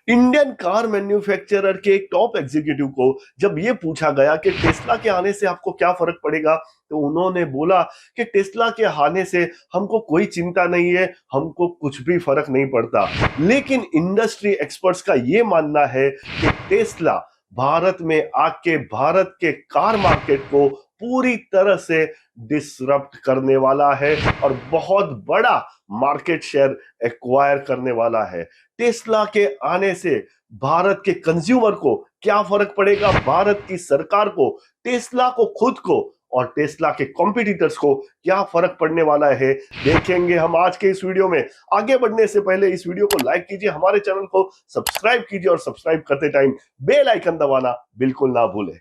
Indian car manufacturer के एक top executive को जब ये पूछा गया कि टेस्ला के आने से आपको क्या फर्क पड़ेगा, तो उन्होंने बोला कि टेस्ला के आने से हमको कोई चिंता नहीं है, हमको कुछ भी फर्क नहीं पड़ता। लेकिन इंडस्ट्री एक्सपर्ट्स का ये मानना है कि टेस्ला भारत में आके भारत के कार मार्केट को पूरी तरह से डिसरप्ट करने वाला है और बहुत बड़ा मार्केट शेयर एक्वायर करने वाला है। टेस्ला के आने से भारत के कंज्यूमर को क्या फर्क पड़ेगा, भारत की सरकार को, टेस्ला को खुद को और टेस्ला के कॉम्पिटिटर्स को क्या फर्क पड़ने वाला है, देखेंगे हम आज के इस वीडियो में। आगे बढ़ने से पहले इस वीडियो को लाइक कीजिए, हमारे चैनल को सब्सक्राइब कीजिए और सब्सक्राइब करते टाइम बेल आइकन दबाना बिल्कुल ना भूलें।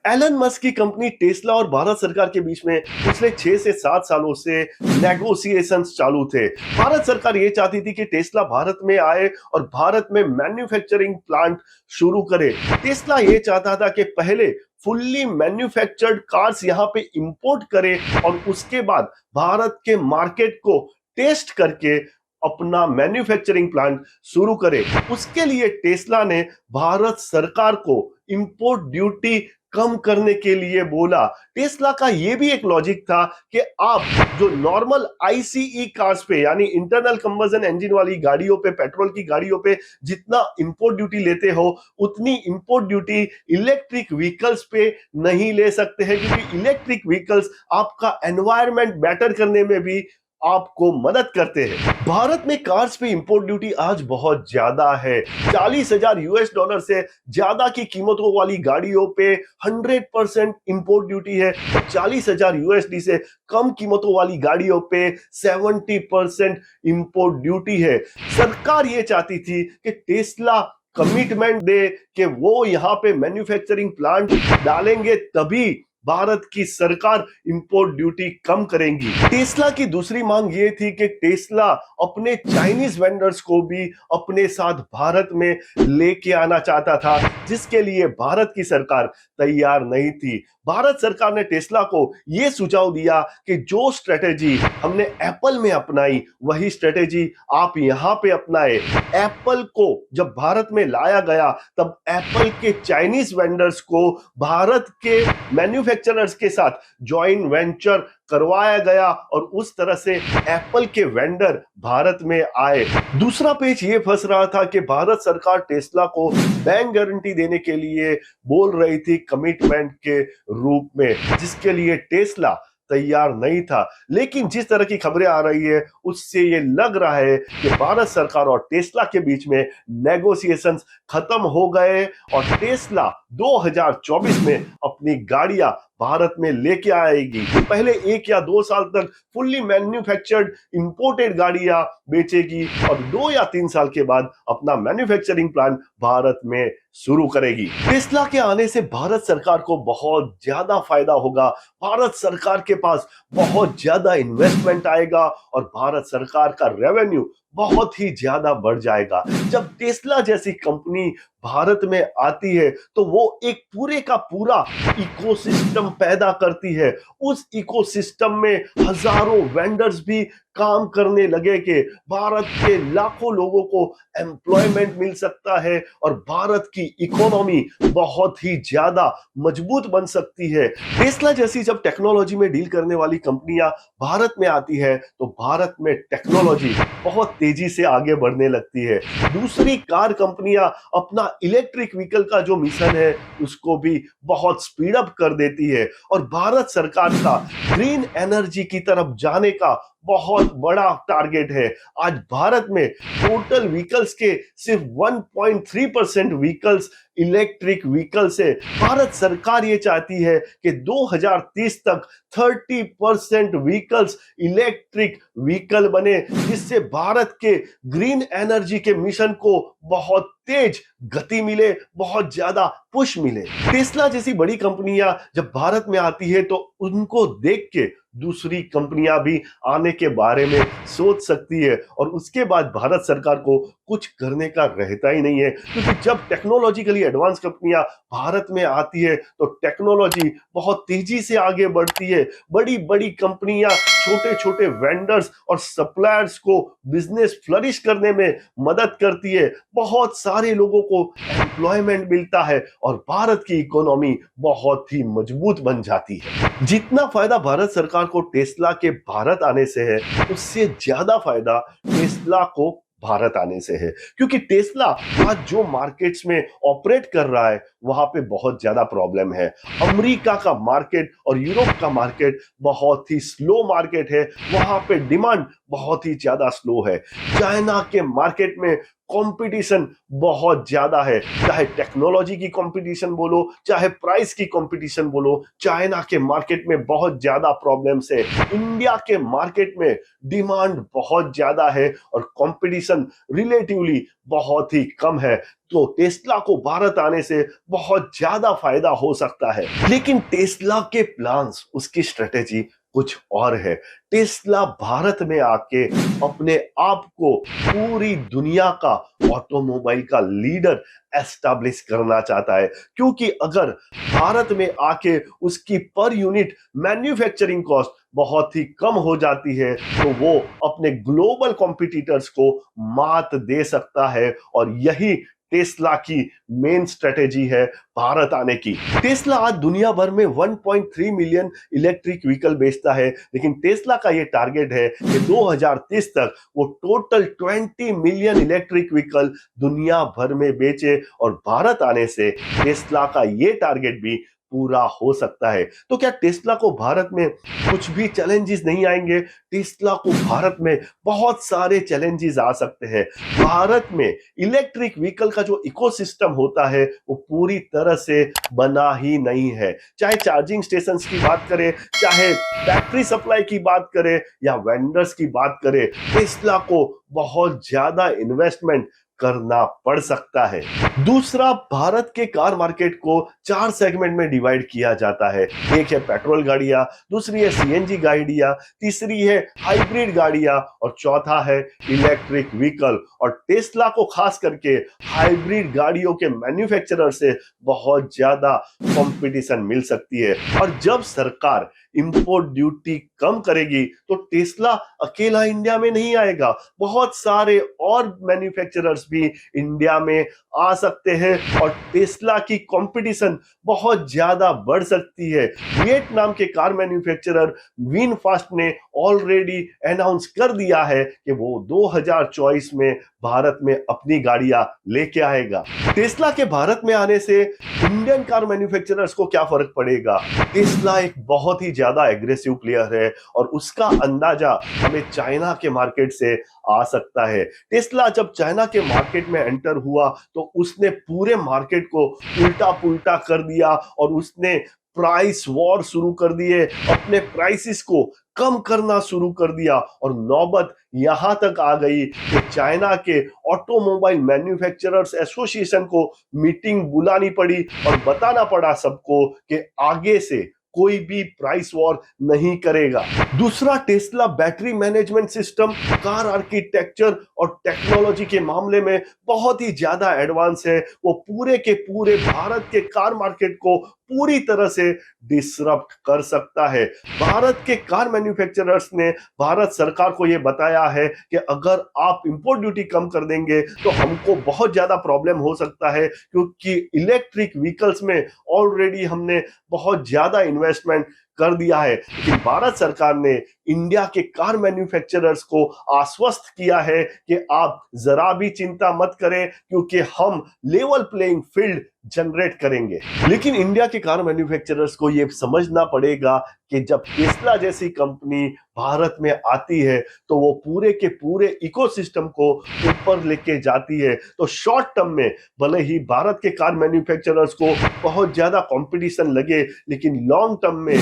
एलन मस्क की कंपनी टेस्ला और भारत सरकार के बीच में पिछले 6 से 7 सालों से नेगोशिएशंस चालू थे। भारत सरकार ये चाहती थी कि टेस्ला भारत में आए और भारत में मैन्युफैक्चरिंग प्लांट शुरू करे। टेस्ला ये चाहता था कि पहले फुल्ली मैन्युफैक्चर्ड कार्स यहां पे इंपोर्ट करे और उसके बाद भारत के मार्केट को टेस्ट करके अपना मैन्युफैक्चरिंग प्लांट शुरू करे। उसके लिए टेस्ला ने भारत सरकार को इंपोर्ट ड्यूटी कम करने के लिए बोला। टेस्ला का यह भी एक लॉजिक था कि आप जो नॉर्मल आईसीई कार्स पे यानी इंटरनल कंबशन इंजन वाली गाड़ियों पे, पेट्रोल की गाड़ियों पे जितना इंपोर्ट ड्यूटी लेते हो, उतनी इंपोर्ट ड्यूटी इलेक्ट्रिक व्हीकल्स पे नहीं ले सकते हैं, क्योंकि इलेक्ट्रिक व्हीकल्स आपका एनवायरनमेंट बेटर करने में भी आपको मदद करते हैं। भारत में कार्स पे इंपोर्ट ड्यूटी आज बहुत ज्यादा है। 40,000 यूएस डॉलर से ज्यादा की कीमतों वाली गाड़ियों पे 100% इंपोर्ट ड्यूटी है और 40,000 यूएसडी से कम कीमतों वाली गाड़ियों पे 70% इंपोर्ट ड्यूटी है। सरकार ये चाहती थी कि टेस्ला कमिटमेंट दे कि वो यहां पे मैन्युफैक्चरिंग प्लांट डालेंगे, तभी भारत की सरकार इंपोर्ट ड्यूटी कम करेंगी। टेस्ला की दूसरी मांग यह थी कि टेस्ला अपने चाइनीज वेंडर्स को भी अपने साथ भारत में लेके आना चाहता था, जिसके लिए भारत की सरकार तैयार नहीं थी। भारत सरकार ने टेस्ला को यह सुझाव दिया कि जो स्ट्रेटेजी हमने एप्पल में अपनाई, वही स्ट्रेटेजी आप यहां पे अपनाए। एप्पल को जब भारत में लाया गया, तब एप्पल के चाइनीज वेंडर्स को भारत के मैन्युफैक्चरर्स के साथ जॉइंट वेंचर करवाया गया और उस तरह से एप्पल के वेंडर भारत में आए। दूसरा पेच ये फंस रहा था कि भारत सरकार टेस्ला को बैंक गारंटी देने के लिए बोल रही थी कमिटमेंट के रूप में, जिसके लिए टेस्ला तैयार नहीं था। लेकिन जिस तरह की खबरें आ रही है, उससे ये लग रहा है कि भारत सरकार और टेस्ला के बीच में नेगोशिएशंस खत्म हो गए और टेस्ला 2024 में अपनी गाड़ियां भारत में लेके आएगी। पहले 1 या 2 साल तक फुल्ली मैन्युफैक्चर्ड इंपोर्टेड गाड़ियां बेचेगी और 2 या 3 साल के बाद अपना मैन्युफैक्चरिंग प्लांट भारत में शुरू करेगी। टेस्ला के आने से भारत सरकार को बहुत ज्यादा फायदा होगा। भारत सरकार के पास बहुत ज्यादा इन्वेस्टमेंट आएगा और भारत सरकार का रेवेन्यू बहुत ही ज्यादा बढ़ जाएगा। जब टेस्ला जैसी कंपनी भारत में आती है, तो वो एक पूरे का पूरा इकोसिस्टम पैदा करती है। उस इकोसिस्टम में हजारों वेंडर्स भी काम करने लगे कि भारत के लाखों लोगों को एम्प्लॉयमेंट मिल सकता है और भारत की इकोनॉमी बहुत ही ज्यादा मजबूत बन सकती है। टेस्ला जैसी जब टेक्नोलॉजी में डील करने वाली कंपनियां भारत में आती है, तो भारत में टेक्नोलॉजी बहुत तेजी से आगे बढ़ने लगती है। दूसरी कार कंपनियां अपना इलेक्ट्रिक व्हीकल का जो मिशन है, उसको भी बहुत स्पीड अप कर देती है और भारत सरकार का ग्रीन एनर्जी की तरफ जाने का बहुत बड़ा टारगेट है। आज भारत में टोटल व्हीकल्स के सिर्फ 1.3% व्हीकल्स इलेक्ट्रिक व्हीकल्स है। भारत सरकार ये चाहती है कि 2030 तक 30% व्हीकल्स इलेक्ट्रिक व्हीकल बने, जिससे भारत के ग्रीन एनर्जी के मिशन को बहुत तेज गति मिले, बहुत ज्यादा पुश मिले। टेस्ला जैसी बड़ी कंपनियां जब भारत में आती है, तो उनको देख के दूसरी कंपनियां भी आने के बारे में सोच सकती है और उसके बाद भारत सरकार को कुछ करने का रहता ही नहीं है, क्योंकि जब टेक्नोलॉजिकली एडवांस कंपनियां भारत में आती है तो टेक्नोलॉजी बहुत तेजी से आगे बढ़ती है। बड़ी बड़ी कंपनियां छोटे छोटे वेंडर्स और सप्लायर्स को बिजनेस फ्लरिश करने में मदद करती है। बहुत सारे लोगों को एम्प्लॉयमेंट मिलता है और भारत की इकोनॉमी बहुत ही मजबूत बन जाती है। जितना फायदा भारत सरकार को टेस्ला के भारत आने से है, उससे ज्यादा फायदा टेस्ला को भारत आने से है, क्योंकि टेस्ला आज जो मार्केट्स में ऑपरेट कर रहा है वहां पे बहुत ज्यादा प्रॉब्लम है। अमेरिका का मार्केट और यूरोप का मार्केट बहुत ही स्लो मार्केट है, वहां पे डिमांड बहुत ही ज्यादा स्लो है। चाइना के मार्केट में कंपटीशन बहुत ज्यादा है, चाहे टेक्नोलॉजी की कंपटीशन बोलो, चाहे प्राइस की कंपटीशन बोलो। चाइना के मार्केट में बहुत ज्यादा प्रॉब्लम्स है। इंडिया के मार्केट में डिमांड बहुत ज्यादा है और कंपटीशन रिलेटिवली बहुत ही कम है। तो टेस्ला को भारत आने से बहुत ज्यादा फायदा हो सकता है। लेकिन टेस्ला के प्लान्स, उसकी स्ट्रेटेजी कुछ और है। टेस्ला भारत में आके अपने आप को पूरी दुनिया का ऑटोमोबाइल का लीडर एस्टैब्लिश करना चाहता है, क्योंकि अगर भारत में आके उसकी पर यूनिट मैन्युफैक्चरिंग कॉस्ट बहुत ही कम हो जाती है तो वो अपने ग्लोबल कॉम्पिटिटर्स को मात दे सकता है। और यही टेस्ला की मेन स्ट्रेटेजी है भारत आने की। टेस्ला आज दुनिया भर में 1.3 मिलियन इलेक्ट्रिक व्हीकल बेचता है, लेकिन टेस्ला का ये टारगेट है कि 2030 तक वो टोटल 20 मिलियन इलेक्ट्रिक व्हीकल दुनिया भर में बेचे। और भारत आने से टेस्ला का ये टारगेट भी पूरा हो सकता है। तो क्या टेस्ला को भारत में कुछ भी चैलेंजेस नहीं आएंगे? टेस्ला को भारत में बहुत सारे चैलेंजेस आ सकते हैं। भारत में इलेक्ट्रिक व्हीकल का जो इकोसिस्टम होता है वो पूरी तरह से बना ही नहीं है। चाहे चार्जिंग स्टेशन की बात करें, चाहे बैटरी सप्लाई की बात करें या वेंडर्स की बात करें, टेस्ला को बहुत ज्यादा इन्वेस्टमेंट करना पड़ सकता है। दूसरा, भारत के कार मार्केट को 4 सेगमेंट में डिवाइड किया जाता है। एक है पेट्रोल गाड़ियां, दूसरी है सीएनजी गाड़ियां, तीसरी है हाइब्रिड गाड़ियां और चौथा है इलेक्ट्रिक व्हीकल। और टेस्ला को खास करके हाइब्रिड गाड़ियों के मैन्युफैक्चरर से बहुत ज्यादा कंपटीशन मिल सकती है। और जब सरकार इंपोर्ट ड्यूटी कम करेगी तो टेस्ला अकेला इंडिया में नहीं आएगा, बहुत सारे और मैन्युफैक्चरर्स भी इंडिया में आ सकते हैं और टेस्ला की कंपटीशन बहुत ज्यादा बढ़ सकती है। वियतनाम के कार मैन्युफैक्चरर विनफास्ट ने ऑलरेडी अनाउंस कर दिया है कि वो 2024 में भारत में अपनी गाड़ियां लेके आएगा। टेस्ला के भारत में आने से इंडियन कार मैन्युफैक्चरर्स को क्या फर्क पड़ेगा? टेस्ला एक बहुत ही ज्यादा एग्रेसिव प्लेयर है और उसका अंदाजा हमें चाइना के मार्केट से आ सकता है। टेस्ला जब चाइना के मार्केट में एंटर हुआ तो उसने पूरे मार्केट को उल्टा पुल्टा कर दिया और उसने प्राइस वॉर शुरू कर दिए, अपने प्राइसेस को कम करना शुरू कर दिया। और नौबत यहां तक आ गई कि चाइना के ऑटोमोबाइल मैन्युफैक्चरर्स एसोसिएशन को मीटिंग बुलानी पड़ी और बताना पड़ा सबको कि आगे से कोई भी प्राइस वॉर नहीं करेगा। दूसरा, Tesla battery management system, car architecture और टेक्नोलॉजी के मामले में बहुत ही ज्यादा एडवांस है। वो पूरे के पूरे भारत के कार मार्केट को पूरी तरह से डिसरप्ट कर सकता है। भारत के कार मैन्युफैक्चरर्स ने भारत सरकार को यह बताया है कि अगर आप इंपोर्ट ड्यूटी कम कर देंगे तो हमको बहुत ज्यादा प्रॉब्लम हो सकता है, क्योंकि इलेक्ट्रिक व्हीकल्स में ऑलरेडी हमने बहुत ज्यादा इन्वेस्टमेंट कर दिया है। लेकिन भारत सरकार ने इंडिया के कार मैन्युफैक्चरर्स को आश्वस्त किया है कि आप जरा भी चिंता मत करें, क्योंकि हम लेवल प्लेइंग फील्ड जनरेट करेंगे। लेकिन इंडिया के कार मैन्युफैक्चरर्स को यह समझना पड़ेगा कि जब टेस्ला जैसी कंपनी भारत में आती है तो वो पूरे के पूरे इकोसिस्टम को ऊपर लेके जाती है। तो शॉर्ट टर्म में भले ही भारत के कार मैन्युफैक्चरर्स को बहुत ज्यादा कंपटीशन लगे, लेकिन लॉन्ग टर्म में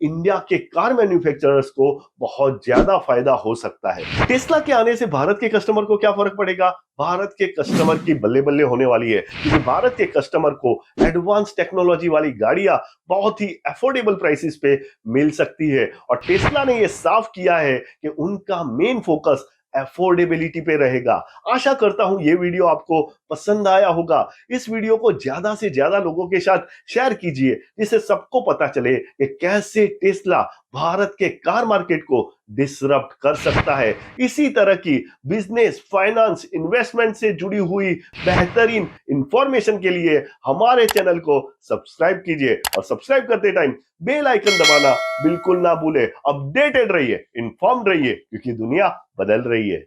इंडिया के कार मैन्युफैक्चरर्स को बहुत ज्यादा फायदा हो सकता है। टेस्ला के आने से भारत के कस्टमर को क्या फर्क पड़ेगा? भारत के कस्टमर की बल्ले बल्ले होने वाली है, क्योंकि भारत के कस्टमर को एडवांस टेक्नोलॉजी वाली गाड़ियां बहुत ही अफोर्डेबल प्राइसेस पे मिल सकती है। और टेस्ला ने यह साफ किया है कि उनका मेन फोकस अफोर्डेबिलिटी पे रहेगा। आशा करता हूं ये वीडियो आपको पसंद आया होगा। इस वीडियो को ज्यादा से ज्यादा लोगों के साथ शेयर कीजिए, जिससे सबको पता चले कि कैसे टेस्ला भारत के कार मार्केट को डिसरप्ट कर सकता है। इसी तरह की बिजनेस, फाइनेंस, इन्वेस्टमेंट से जुड़ी हुई बेहतरीन इंफॉर्मेशन के लिए हमारे चैनल को सब्सक्राइब कीजिए और सब्सक्राइब करते टाइम बेल आइकन दबाना बिल्कुल ना भूले। अपडेटेड रहिए, इन्फॉर्म्ड रहिए, क्योंकि दुनिया बदल रही है।